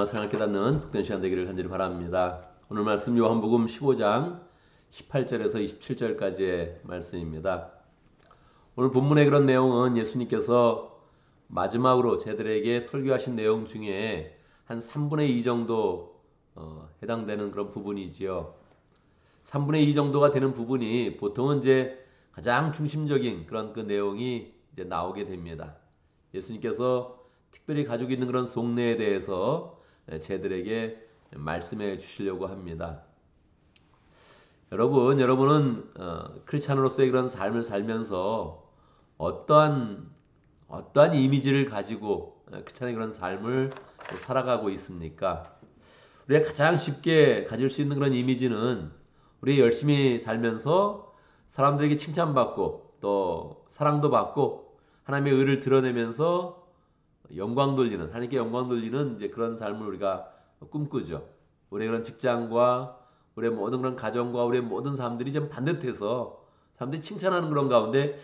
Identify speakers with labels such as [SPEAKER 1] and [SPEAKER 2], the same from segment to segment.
[SPEAKER 1] 생활 깨닫는 복된 시간 되기를 간절히 바랍니다. 오늘 말씀 요한복음 15장 18절에서 27절까지의 말씀입니다. 오늘 본문의 그런 내용은 예수님께서 마지막으로 제들에게 설교하신 내용 중에 한 3분의 2 정도 해당되는 그런 부분이지요. 3분의 2 정도가 되는 부분이 보통은 이제 가장 중심적인 그런 그 내용이 이제 나오게 됩니다. 예수님께서 특별히 가지고 있는 그런 속내에 대해서 제들에게 말씀해 주시려고 합니다. 여러분은 크리스찬으로서의 그런 삶을 살면서 어떠한 이미지를 가지고 크리스찬의 그런 삶을 살아가고 있습니까? 우리가 가장 쉽게 가질 수 있는 그런 이미지는 우리 열심히 살면서 사람들에게 칭찬받고 또 사랑도 받고 하나님의 의를 드러내면서 하나님께 영광 돌리는 이제 그런 삶을 우리가 꿈꾸죠. 우리의 그런 직장과 우리의 모든 그런 가정과 우리의 모든 사람들이 좀 반듯해서 사람들이 칭찬하는 그런 가운데,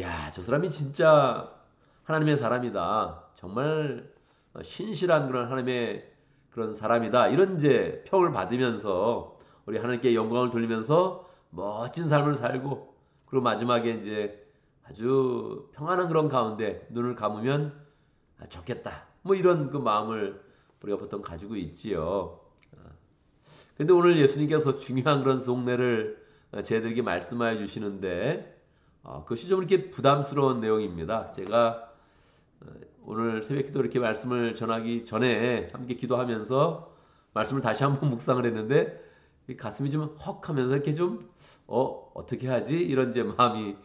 [SPEAKER 1] 야, 저 사람이 진짜 하나님의 사람이다. 정말 신실한 그런 하나님의 그런 사람이다. 이런 이제 평을 받으면서 우리 하나님께 영광을 돌리면서 멋진 삶을 살고, 그리고 마지막에 이제 아주 평안한 그런 가운데 눈을 감으면 좋겠다. 뭐 이런 그 마음을 우리가 보통 가지고 있지요. 근데 오늘 예수님께서 중요한 그런 속내를 저희들에게 말씀하여 주시는데, 그것이 좀 이렇게 부담스러운 내용입니다. 제가 오늘 새벽기도 이렇게 말씀을 전하기 전에 함께 기도하면서 말씀을 다시 한번 묵상을 했는데, 가슴이 좀 헉하면서 이렇게 좀 어떻게 하지? 이런 제 마음이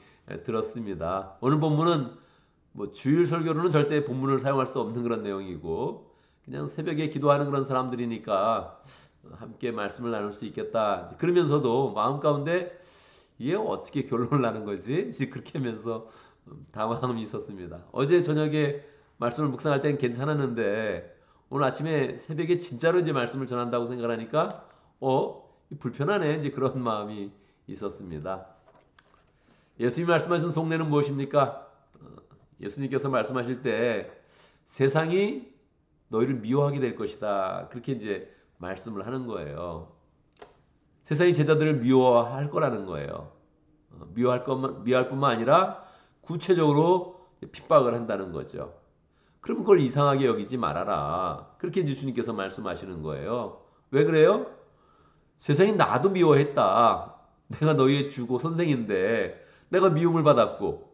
[SPEAKER 1] 들었습니다. 오늘 본문은 뭐 주일 설교로는 절대 본문을 사용할 수 없는 그런 내용이고, 그냥 새벽에 기도하는 그런 사람들이니까 함께 말씀을 나눌 수 있겠다. 그러면서도 마음 가운데 이게 어떻게 결론을 나는 거지? 이제 그렇게 하면서 당황함이 있었습니다. 어제 저녁에 말씀을 묵상할 땐 괜찮았는데 오늘 아침에 새벽에 진짜로 이제 말씀을 전한다고 생각하니까 불편하네. 이제 그런 마음이 있었습니다. 예수님이 말씀하신 속내는 무엇입니까? 예수님께서 말씀하실 때 세상이 너희를 미워하게 될 것이다. 그렇게 이제 말씀을 하는 거예요. 세상이 제자들을 미워할 거라는 거예요. 미워할 뿐만 아니라 구체적으로 핍박을 한다는 거죠. 그럼 그걸 이상하게 여기지 말아라. 그렇게 이제 주님께서 말씀하시는 거예요. 왜 그래요? 세상이 나도 미워했다. 내가 너희의 주고 선생인데 내가 미움을 받았고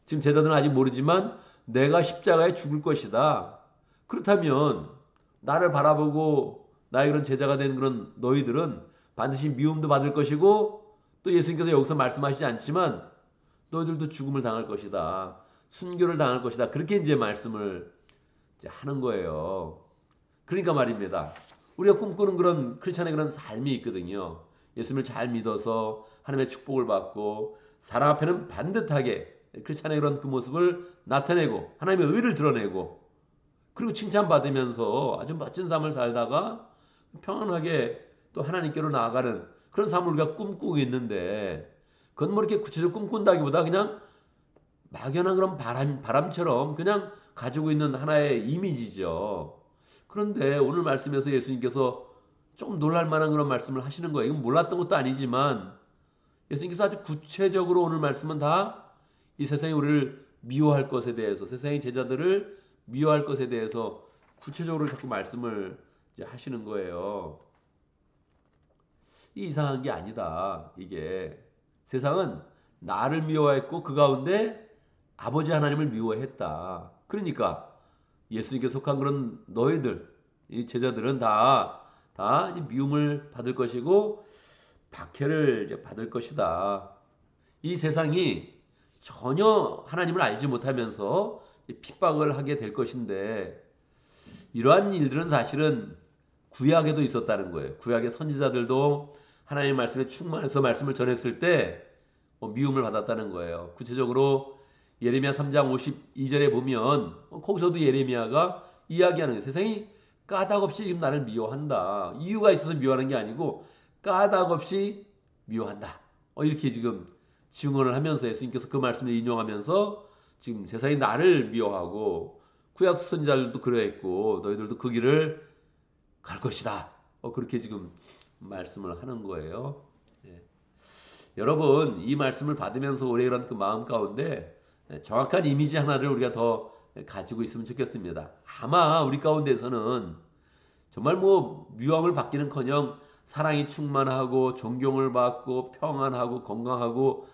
[SPEAKER 1] 지금 제자들은 아직 모르지만 내가 십자가에 죽을 것이다. 그렇다면 나를 바라보고 나의 그런 제자가 된 그런 너희들은 반드시 미움도 받을 것이고 또 예수님께서 여기서 말씀하시지 않지만 너희들도 죽음을 당할 것이다. 순교를 당할 것이다. 그렇게 이제 말씀을 이제 하는 거예요. 그러니까 말입니다. 우리가 꿈꾸는 그런 크리스찬의 그런 삶이 있거든요. 예수님을 잘 믿어서 하나님의 축복을 받고 사람 앞에는 반듯하게 크리스찬의 그런 그 모습을 나타내고 하나님의 의를 드러내고 그리고 칭찬받으면서 아주 멋진 삶을 살다가 평안하게 또 하나님께로 나아가는 그런 삶을 우리가 꿈꾸고 있는데 그건 뭐 이렇게 구체적으로 꿈꾼다기보다 그냥 막연한 그런 바람처럼 그냥 가지고 있는 하나의 이미지죠. 그런데 오늘 말씀에서 예수님께서 조금 놀랄 만한 그런 말씀을 하시는 거예요. 이건 몰랐던 것도 아니지만 예수님께서 아주 구체적으로 오늘 말씀은 다 이 세상이 우리를 미워할 것에 대해서 세상의 제자들을 미워할 것에 대해서 구체적으로 자꾸 말씀을 이제 하시는 거예요. 이 이상한 게 아니다. 이게 세상은 나를 미워했고 그 가운데 아버지 하나님을 미워했다. 그러니까 예수님께 속한 그런 너희들, 이 제자들은 다 이제 미움을 받을 것이고 박해를 이제 받을 것이다. 이 세상이 전혀 하나님을 알지 못하면서 핍박을 하게 될 것인데 이러한 일들은 사실은 구약에도 있었다는 거예요. 구약의 선지자들도 하나님의 말씀에 충만해서 말씀을 전했을 때 미움을 받았다는 거예요. 구체적으로 예레미야 3장 52절에 보면 거기서도 예레미야가 이야기하는 거예요. 세상이 까닭없이 지금 나를 미워한다. 이유가 있어서 미워하는 게 아니고 까닭없이 미워한다. 이렇게 지금 증언을 하면서 예수님께서 그 말씀을 인용하면서 지금 세상이 나를 미워하고 구약 선지자들도 그러했고 너희들도 그 길을 갈 것이다. 그렇게 지금 말씀을 하는 거예요. 예. 여러분, 이 말씀을 받으면서 우리의 그런 그 마음 가운데 정확한 이미지 하나를 우리가 더 가지고 있으면 좋겠습니다. 아마 우리 가운데서는 정말 뭐 유황을 받기는커녕 사랑이 충만하고 존경을 받고 평안하고 건강하고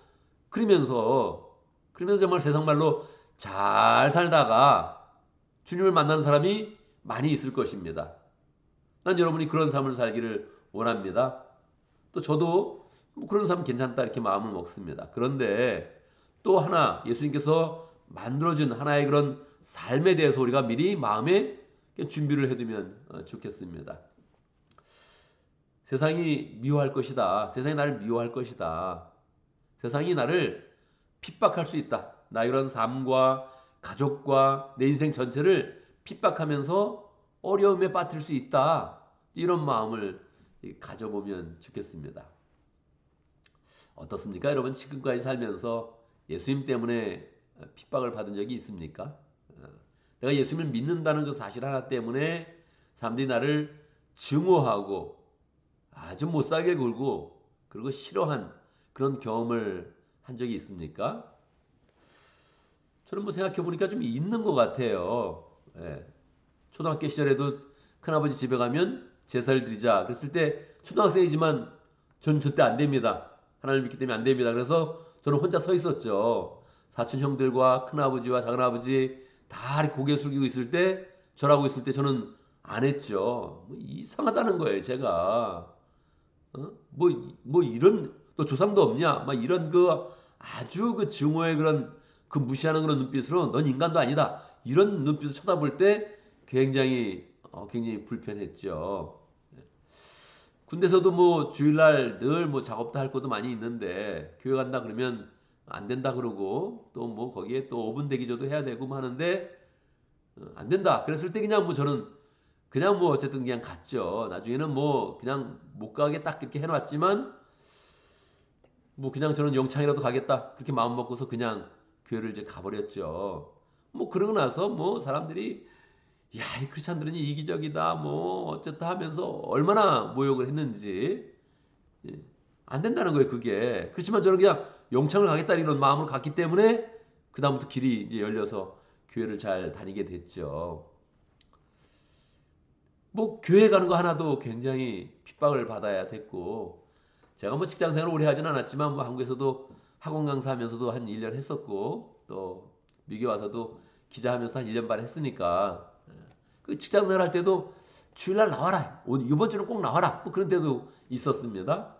[SPEAKER 1] 그러면서 정말 세상 말로 잘 살다가 주님을 만나는 사람이 많이 있을 것입니다. 난 여러분이 그런 삶을 살기를 원합니다. 또 저도 뭐 그런 삶 괜찮다 이렇게 마음을 먹습니다. 그런데 또 하나 예수님께서 만들어준 하나의 그런 삶에 대해서 우리가 미리 마음에 준비를 해두면 좋겠습니다. 세상이 미워할 것이다. 세상이 나를 미워할 것이다. 세상이 나를 핍박할 수 있다. 나의 그런 삶과 가족과 내 인생 전체를 핍박하면서 어려움에 빠뜨릴 수 있다. 이런 마음을 가져보면 좋겠습니다. 어떻습니까? 여러분 지금까지 살면서 예수님 때문에 핍박을 받은 적이 있습니까? 내가 예수님을 믿는다는 그 사실 하나 때문에 사람들이 나를 증오하고 아주 못살게 굴고 그리고 싫어한 그런 경험을 한 적이 있습니까? 저는 뭐 생각해 보니까 좀 있는 것 같아요. 예. 초등학교 시절에도 큰아버지 집에 가면 제사를 드리자 그랬을 때 초등학생이지만 저는 절대 안 됩니다. 하나님을 믿기 때문에 안 됩니다. 그래서 저는 혼자 서 있었죠. 사촌 형들과 큰아버지와 작은아버지 다 이렇게 고개 숙이고 있을 때 절하고 있을 때 저는 안 했죠. 뭐 이상하다는 거예요, 제가. 뭐 이런 너 조상도 없냐? 막 이런 그 아주 그 증오의 그런 그 무시하는 그런 눈빛으로 넌 인간도 아니다. 이런 눈빛으로 쳐다볼 때 굉장히 불편했죠. 군대에서도 뭐 주일날 늘 뭐 작업도 할 것도 많이 있는데 교회 간다 그러면 안 된다 그러고 또 뭐 거기에 또 5분 대기조도 해야 되고 뭐 하는데 안 된다. 그랬을 때 그냥 뭐 저는 그냥 뭐 어쨌든 그냥 갔죠. 나중에는 뭐 그냥 못 가게 딱 이렇게 해놨지만 뭐 그냥 저는 영창이라도 가겠다. 그렇게 마음 먹고서 그냥 교회를 이제 가버렸죠. 뭐 그러고 나서 뭐 사람들이 야, 이 크리스찬들은 이기적이다. 뭐 어쨌다 하면서 얼마나 모욕을 했는지 예, 안 된다는 거예요, 그게. 그렇지만 저는 그냥 영창을 가겠다 이런 마음으로 갔기 때문에 그다음부터 길이 이제 열려서 교회를 잘 다니게 됐죠. 뭐 교회 가는 거 하나도 굉장히 핍박을 받아야 됐고 제가 뭐 직장 생활을 오래 하진 않았지만 뭐 한국에서도 학원 강사하면서도 한 1년 했었고 또 미국에 와서도 기자하면서 한 1년 반 했으니까 그 직장 생활 할 때도 주일날 나와라. 오늘 이번 주는 꼭 나와라. 뭐 그런 때도 있었습니다.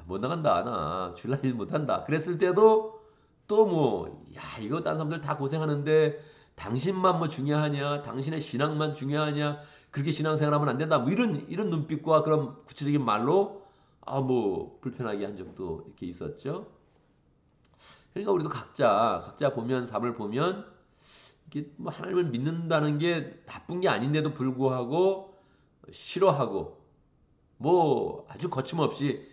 [SPEAKER 1] 못 나간다 나 주일날 일 못한다. 그랬을 때도 또 뭐 야 이거 딴 사람들 다 고생하는데 당신만 뭐 중요하냐? 당신의 신앙만 중요하냐? 그렇게 신앙생활하면 안 된다. 뭐 이런 눈빛과 그런 구체적인 말로 뭐 불편하게 한 적도 이렇게 있었죠. 그러니까 우리도 각자 보면 삶을 보면 이게 뭐 하나님을 믿는다는 게 나쁜 게 아닌데도 불구하고 싫어하고 뭐 아주 거침없이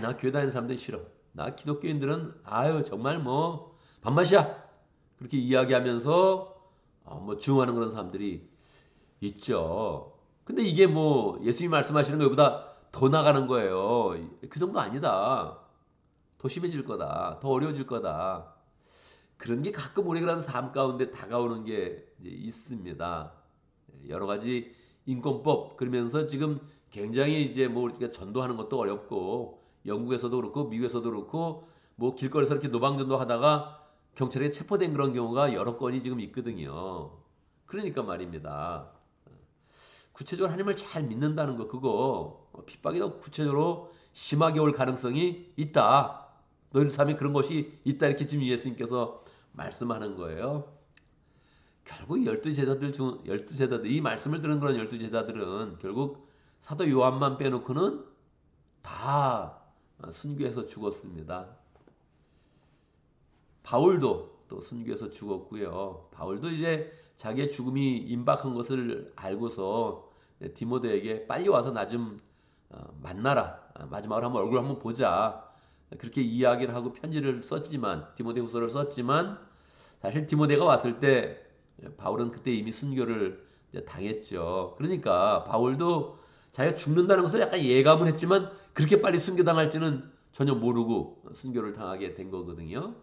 [SPEAKER 1] 나 교회 다니는 사람들 싫어. 나 기독교인들은 아유 정말 뭐 밥맛이야. 그렇게 이야기하면서 뭐 증오하는 그런 사람들이 있죠. 근데 이게 뭐 예수님이 말씀하시는 것보다 더 나가는 거예요. 그 정도 아니다. 더 심해질 거다. 더 어려워질 거다. 그런 게 가끔 우리가 삶 가운데 다가오는 게 이제 있습니다. 여러 가지 인권법 그러면서 지금 굉장히 이제 뭐 우리가 전도하는 것도 어렵고 영국에서도 그렇고 미국에서도 그렇고 뭐 길거리에서 이렇게 노방전도 하다가 경찰에 체포된 그런 경우가 여러 건이 지금 있거든요. 그러니까 말입니다. 구체적으로 하나님을 잘 믿는다는 거 그거 핍박이 더 구체적으로 심하게 올 가능성이 있다. 너희 삶에 그런 것이 있다 이렇게 지금 예수님께서 말씀하는 거예요. 결국 열두 제자들 이 말씀을 들은 그런 열두 제자들은 결국 사도 요한만 빼놓고는 다 순교해서 죽었습니다. 바울도 또 순교해서 죽었고요. 바울도 이제 자기의 죽음이 임박한 것을 알고서 디모데에게 빨리 와서 나 좀 만나라. 마지막으로 얼굴 한번 보자. 그렇게 이야기를 하고 편지를 썼지만 디모데후서를 썼지만 사실 디모데가 왔을 때 바울은 그때 이미 순교를 이제 당했죠. 그러니까 바울도 자기가 죽는다는 것을 약간 예감은 했지만 그렇게 빨리 순교당할지는 전혀 모르고 순교를 당하게 된 거거든요.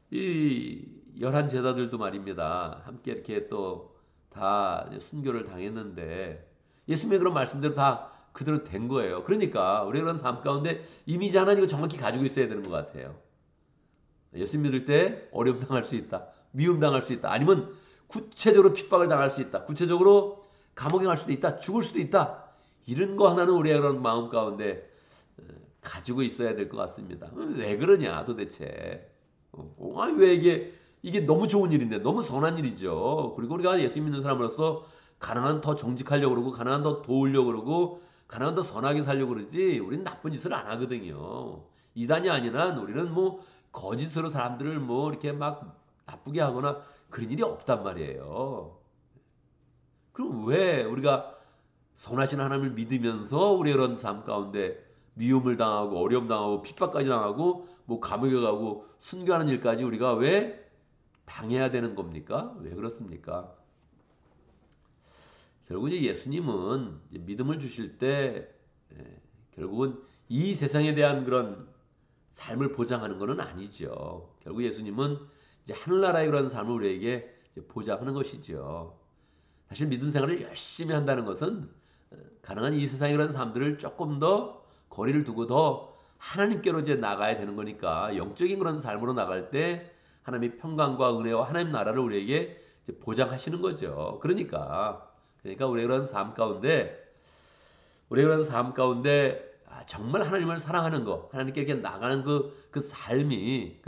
[SPEAKER 1] 이 열한 제자들도 말입니다. 함께 이렇게 또 다 순교를 당했는데 예수님의 그런 말씀대로 다 그대로 된 거예요. 그러니까 우리가 그런 삶 가운데 이미지 하나님을 정확히 가지고 있어야 되는 것 같아요. 예수 믿을 때 어려움 당할 수 있다. 미움 당할 수 있다. 아니면 구체적으로 핍박을 당할 수 있다. 구체적으로 감옥에 갈 수도 있다. 죽을 수도 있다. 이런 거 하나는 우리의 그런 마음 가운데 가지고 있어야 될 것 같습니다. 왜 그러냐 도대체. 왜 이게 너무 좋은 일인데 너무 선한 일이죠. 그리고 우리가 예수 믿는 사람으로서 가능한 더 정직하려고 그러고 가능한 더 도우려고 그러고 가능한 더 선하게 살려고 그러지 우리는 나쁜 짓을 안 하거든요. 이단이 아닌 한 우리는 뭐 거짓으로 사람들을 뭐 이렇게 막 나쁘게 하거나 그런 일이 없단 말이에요. 그럼 왜 우리가 선하신 하나님을 믿으면서 우리 이런 삶 가운데 미움을 당하고 어려움 당하고 핍박까지 당하고 뭐 감옥에 가고 순교하는 일까지 우리가 왜 당해야 되는 겁니까? 왜 그렇습니까? 결국 이제 예수님은 이제 믿음을 주실 때 결국은 이 세상에 대한 그런 삶을 보장하는 것은 아니죠. 결국 예수님은 이제 하늘나라의 그런 삶을 우리에게 보장하는 것이죠. 사실 믿음 생활을 열심히 한다는 것은 가능한 이 세상의 그런 삶들을 조금 더 거리를 두고 더 하나님께로 이제 나가야 되는 거니까 영적인 그런 삶으로 나갈 때 하나님의 평강과 은혜와 하나님 나라를 우리에게 이제 보장하시는 거죠. 그러니까 우리가 그런 삶 가운데 정말 하나님을 사랑하는 거, 하나님께 이렇게 나가는 그 삶이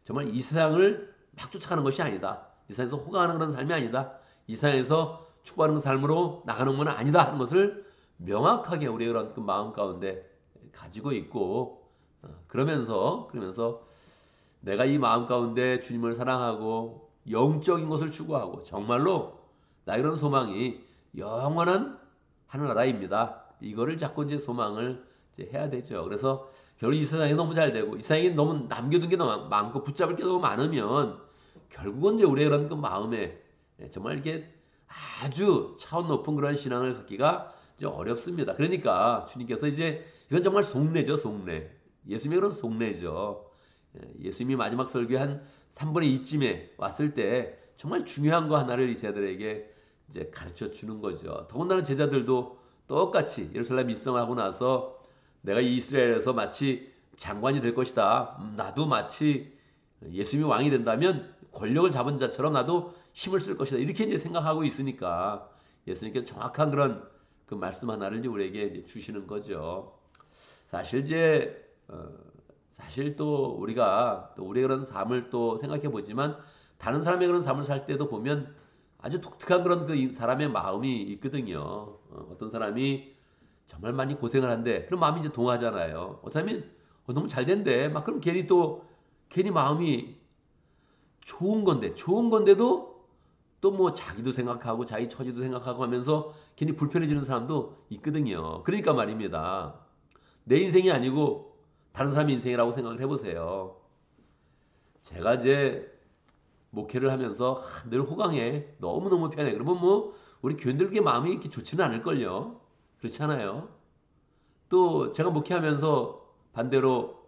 [SPEAKER 1] 정말 이 세상을 막 쫓아가는 것이 아니다. 이 세상에서 호강하는 그런 삶이 아니다. 이 세상에서 축복하는 삶으로 나가는 건 아니다 하는 것을 명확하게 우리의 그런 그 마음 가운데 가지고 있고 그러면서 내가 이 마음 가운데 주님을 사랑하고 영적인 것을 추구하고 정말로 나의 그런 소망이 영원한 하늘나라입니다. 이거를 자꾸 이제 소망을 이제 해야 되죠. 그래서 결국 이 세상이 너무 잘 되고 이 세상에 너무 남겨둔 게 너무 많고 붙잡을 게 너무 많으면 결국은 이제 우리의 그런 그 마음에 정말 이렇게 아주 차원 높은 그런 신앙을 갖기가 이제 어렵습니다. 그러니까 주님께서 이제 이건 정말 속내죠, 속내. 예수님의 그런 속내죠. 예수님이 마지막 설교 한 3분의 2쯤에 왔을 때 정말 중요한 거 하나를 이 제자들에게 이제 가르쳐 주는 거죠. 더군다나 제자들도 똑같이 예루살렘 입성을 하고 나서 내가 이 이스라엘에서 마치 장관이 될 것이다. 나도 마치 예수님이 왕이 된다면 권력을 잡은 자처럼 나도 힘을 쓸 것이다. 이렇게 이제 생각하고 있으니까 예수님께 정확한 그런 그 말씀 하나를 이제 우리에게 이제 주시는 거죠. 사실 이제 사실 또 우리가 또 우리의 그런 삶을 또 생각해 보지만 다른 사람의 그런 삶을 살 때도 보면 아주 독특한 그런 그 사람의 마음이 있거든요. 어떤 사람이 정말 많이 고생을 한데 그런 마음이 이제 동하잖아요. 어쩌면 너무 잘 된대. 막 그럼 괜히 마음이 좋은 건데도 또 뭐 자기도 생각하고 자기 처지도 생각하고 하면서 괜히 불편해지는 사람도 있거든요. 그러니까 말입니다. 내 인생이 아니고 다른 사람의 인생이라고 생각을 해보세요. 제가 이제 목회를 하면서 늘 호강해. 너무너무 편해. 그러면 뭐 우리 교인들께 마음이 이렇게 좋지는 않을걸요. 그렇지 않아요? 또 제가 목회하면서 반대로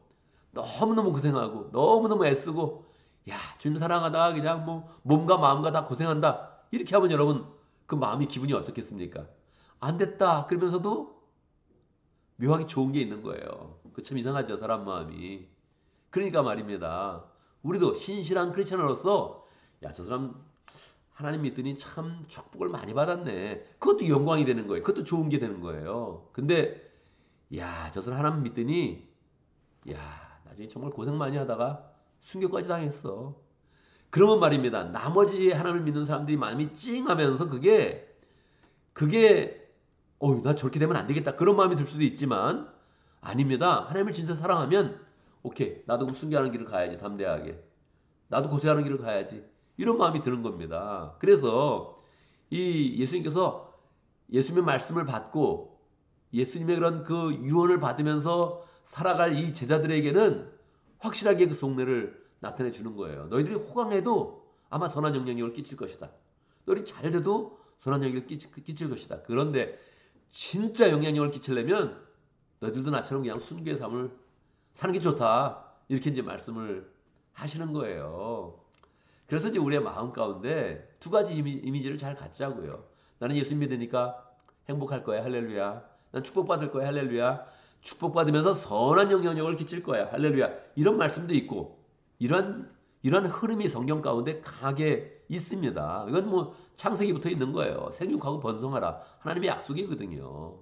[SPEAKER 1] 너무너무 고생하고 너무너무 애쓰고 야 주님 사랑하다 그냥 뭐 몸과 마음과 다 고생한다 이렇게 하면 여러분 그 마음이 기분이 어떻겠습니까? 안 됐다 그러면서도 묘하게 좋은 게 있는 거예요. 그 참 이상하죠 사람 마음이. 그러니까 말입니다. 우리도 신실한 크리스천으로서 야 저 사람 하나님 믿더니 참 축복을 많이 받았네. 그것도 영광이 되는 거예요. 그것도 좋은 게 되는 거예요. 근데 야 저 사람 하나님 믿더니 야 나중에 정말 고생 많이 하다가 순교까지 당했어. 그러면 말입니다. 나머지 하나님을 믿는 사람들이 마음이 찡하면서 그게 나 저렇게 되면 안 되겠다. 그런 마음이 들 수도 있지만 아닙니다. 하나님을 진짜 사랑하면 오케이 나도 그럼 순교하는 길을 가야지 담대하게. 나도 고생하는 길을 가야지. 이런 마음이 드는 겁니다. 그래서 이 예수님께서 예수님의 말씀을 받고 예수님의 그런 그 유언을 받으면서 살아갈 이 제자들에게는 확실하게 그 속내를 나타내 주는 거예요. 너희들이 호강해도 아마 선한 영향력을 끼칠 것이다. 특별히 잘 돼도 선한 영향을 끼칠 것이다. 그런데 진짜 영향력을 끼치려면 너희들도 나처럼 그냥 순교의 삶을 사는 게 좋다. 이렇게 이제 말씀을 하시는 거예요. 그래서 이제 우리의 마음 가운데 두 가지 이미지를 잘 갖자고요. 나는 예수 믿으니까 행복할 거야. 할렐루야. 난 축복받을 거야. 할렐루야. 축복받으면서 선한 영향력을 끼칠 거야. 할렐루야. 이런 말씀도 있고 이런 흐름이 성경 가운데 강하게 있습니다. 이건 뭐 창세기부터 있는 거예요. 생육하고 번성하라. 하나님의 약속이거든요.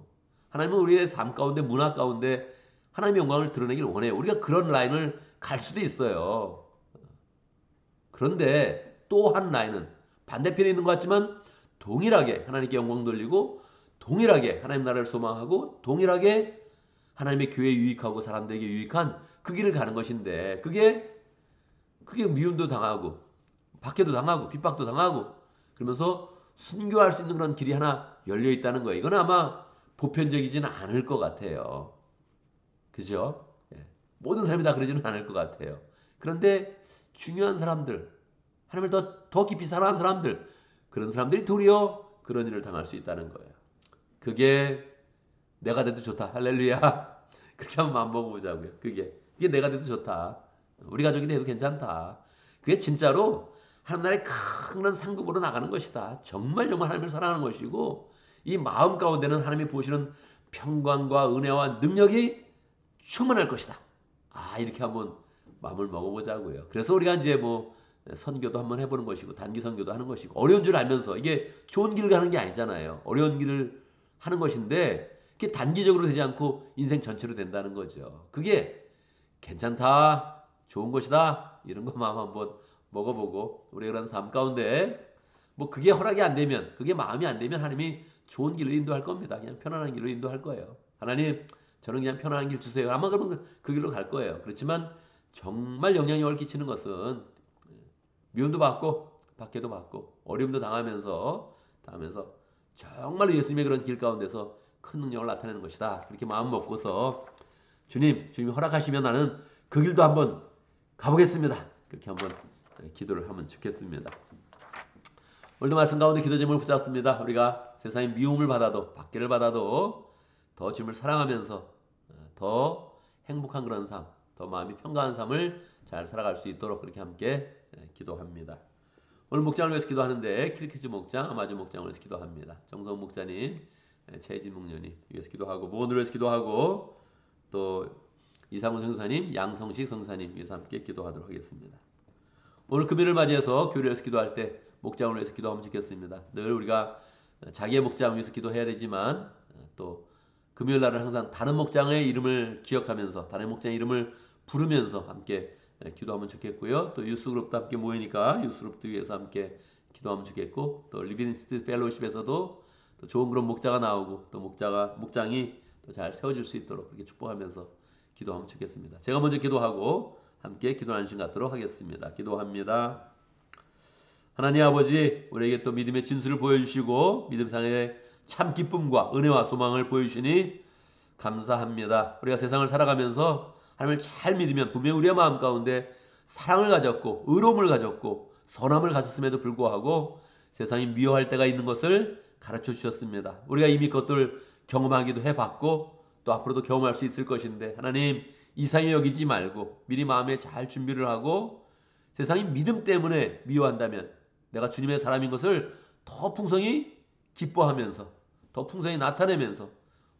[SPEAKER 1] 하나님은 우리의 삶 가운데 문화 가운데 하나님의 영광을 드러내길 원해요. 우리가 그런 라인을 갈 수도 있어요. 그런데 또 한 라인은 반대편에 있는 것 같지만 동일하게 하나님께 영광 돌리고 동일하게 하나님 나라를 소망하고 동일하게 하나님의 교회에 유익하고 사람들에게 유익한 그 길을 가는 것인데 그게 미움도 당하고 박해도 당하고 핍박도 당하고 그러면서 순교할 수 있는 그런 길이 하나 열려 있다는 거예요. 이건 아마 보편적이지는 않을 것 같아요. 그죠? 예. 모든 사람이 다 그러지는 않을 것 같아요. 그런데 중요한 사람들, 하나님을 더 깊이 사랑하는 사람들, 그런 사람들이 도리어 그런 일을 당할 수 있다는 거예요. 그게 내가 돼도 좋다. 할렐루야. 그렇게 한번 마음 먹어보자고요. 그게 내가 돼도 좋다. 우리 가족이 돼도 괜찮다. 그게 진짜로 하나님 나라의 큰 상급으로 나가는 것이다. 정말 하나님을 사랑하는 것이고 이 마음 가운데는 하나님이 부으시는 평강과 은혜와 능력이 충만할 것이다. 이렇게 한번 마음을 먹어보자고요. 그래서 우리가 이제 뭐 선교도 한번 해보는 것이고 단기 선교도 하는 것이고 어려운 줄 알면서 이게 좋은 길을 가는 게 아니잖아요. 어려운 길을 하는 것인데 그게 단기적으로 되지 않고 인생 전체로 된다는 거죠. 그게 괜찮다, 좋은 것이다 이런 거 마음 한번 먹어보고 우리 그런 삶 가운데 뭐 그게 허락이 안 되면 그게 마음이 안 되면 하나님이 좋은 길로 인도할 겁니다. 그냥 편안한 길로 인도할 거예요. 하나님 저는 그냥 편안한 길 주세요. 아마 그러면 그 길로 갈 거예요. 그렇지만 정말 영향력을 끼치는 것은 미움도 받고 박해도 받고 어려움도 당하면서 정말로 예수님의 그런 길 가운데서 큰 능력을 나타내는 것이다. 그렇게 마음 먹고서 주님이 허락하시면 나는 그 길도 한번 가보겠습니다. 그렇게 한번 기도를 하면 좋겠습니다. 오늘도 말씀 가운데 기도 제목을 붙잡습니다. 우리가 세상의 미움을 받아도 박해를 받아도 더 주님을 사랑하면서 더 행복한 그런 삶, 더 마음이 평강한 삶을 잘 살아갈 수 있도록 그렇게 함께 기도합니다. 오늘 목장을 위해서 기도하는데 킬키즈 목장, 아마주 목장을 위해서 기도합니다. 정성훈 목자님, 최진 목녀님 위해서 기도하고 모원을 위해서 기도하고 또 이상훈 성사님, 양성식 성사님 위해서 함께 기도하도록 하겠습니다. 오늘 금요일을 맞이해서 교회에서 기도할 때 목장을 위해서 기도하면 좋겠습니다. 늘 우리가 자기의 목장 위해서 기도해야 되지만 또 금요일 날은 항상 다른 목장의 이름을 기억하면서 다른 목장의 이름을 부르면서 함께 기도하면 좋겠고요. 또 유스그룹도 함께 모이니까 유스그룹도 위해서 함께 기도하면 좋겠고 또 리빙스트 펠로우십에서도 또 좋은 그런 목자가 나오고 또 목장이 또 잘 세워질 수 있도록 그렇게 축복하면서 기도하면 좋겠습니다. 제가 먼저 기도하고 함께 기도하는 시간 갖도록 하겠습니다. 기도합니다. 하나님 아버지 우리에게 또 믿음의 진수를 보여주시고 믿음상의 참 기쁨과 은혜와 소망을 보여주시니 감사합니다. 우리가 세상을 살아가면서 하나님을 잘 믿으면 분명히 우리의 마음 가운데 사랑을 가졌고 의로움을 가졌고 선함을 가졌음에도 불구하고 세상이 미워할 때가 있는 것을 가르쳐 주셨습니다. 우리가 이미 그것들 경험하기도 해봤고 또 앞으로도 경험할 수 있을 것인데 하나님 이상히 여기지 말고 미리 마음에 잘 준비를 하고 세상이 믿음 때문에 미워한다면 내가 주님의 사람인 것을 더 풍성히 기뻐하면서 더 풍성히 나타내면서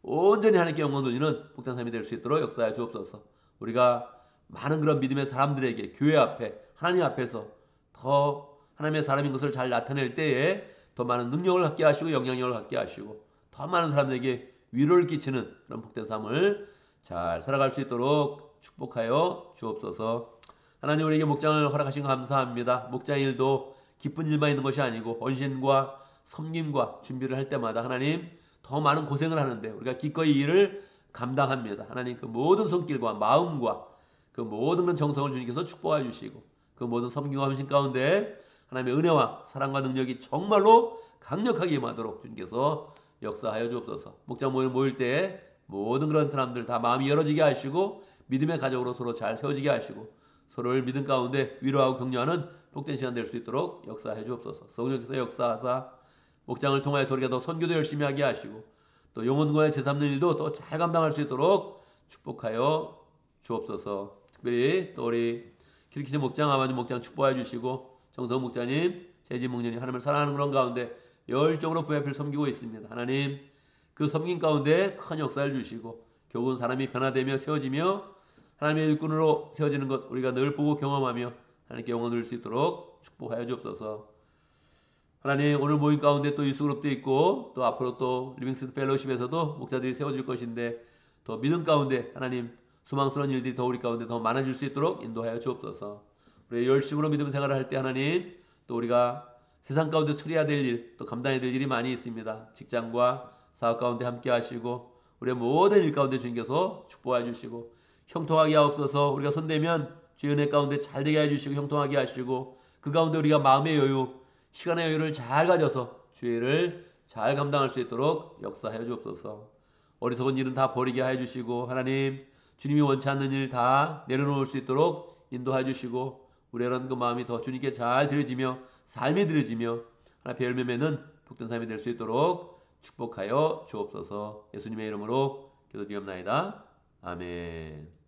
[SPEAKER 1] 온전히 하나님께 영광 돌리는 복된 삶이 될 수 있도록 역사하여 주옵소서. 우리가 많은 그런 믿음의 사람들에게 교회 앞에 하나님 앞에서 더 하나님의 사람인 것을 잘 나타낼 때에 더 많은 능력을 갖게 하시고 영향력을 갖게 하시고 더 많은 사람들에게 위로를 끼치는 그런 복된 삶을 잘 살아갈 수 있도록 축복하여 주옵소서. 하나님 우리에게 목장을 허락하신 거 감사합니다. 목장 일도 기쁜 일만 있는 것이 아니고 헌신과 섬김과 준비를 할 때마다 하나님 더 많은 고생을 하는데 우리가 기꺼이 이 일을 감당합니다. 하나님 그 모든 손길과 마음과 그 모든 정성을 주님께서 축복해 주시고 그 모든 섬김과 헌신 가운데 하나님의 은혜와 사랑과 능력이 정말로 강력하게 임하도록 주님께서 역사하여 주옵소서. 목장 모일 때 모든 그런 사람들 다 마음이 열어지게 하시고 믿음의 가족으로 서로 잘 세워지게 하시고 서로를 믿음 가운데 위로하고 격려하는 복된 시간 될 수 있도록 역사해 주옵소서. 성령께서 역사하사 목장을 통하여서 우리가 더 선교도 열심히 하게 하시고 또 영혼과의 제삼는 일도 더 잘 감당할 수 있도록 축복하여 주옵소서. 특별히 또 우리 킬키즈 목장, 아마주 목장 축복해 주시고 정성 목자님, 재진 목련이 하나님을 사랑하는 그런 가운데 열정으로 VIP를 섬기고 있습니다. 하나님 그 섬긴 가운데 큰 역사를 주시고 결국은 사람이 변화되며 세워지며 하나님의 일꾼으로 세워지는 것 우리가 늘 보고 경험하며 하나님께 영광 돌릴 수 있도록 축복하여 주옵소서. 하나님 오늘 모임 가운데 또 유스그룹도 있고 또 앞으로 또 리빙스드 펠로우십에서도 목자들이 세워질 것인데 더 믿음 가운데 하나님 소망스러운 일들이 더 우리 가운데 더 많아질 수 있도록 인도하여 주옵소서. 우리 열심으로 믿음 생활을 할 때 하나님 또 우리가 세상 가운데 처리해야 될 일, 또 감당해야 될 일이 많이 있습니다. 직장과 사업 가운데 함께 하시고 우리의 모든 일 가운데 주님께서 축복해 주시고 형통하게 하옵소서. 우리가 손대면 주의 은혜 가운데 잘 되게 해주시고 형통하게 하시고 그 가운데 우리가 마음의 여유, 시간의 여유를 잘 가져서 주의 일을 잘 감당할 수 있도록 역사해 주옵소서. 어리석은 일은 다 버리게 해 주시고 하나님 주님이 원치 않는 일 다 내려놓을 수 있도록 인도해 주시고 우리라는 그 마음이 더 주님께 잘 드려지며 삶이 드려지며 하나님의 열매 맺는 복된 삶이 될 수 있도록 축복하여 주옵소서. 예수님의 이름으로 기도드리옵나이다. 아멘.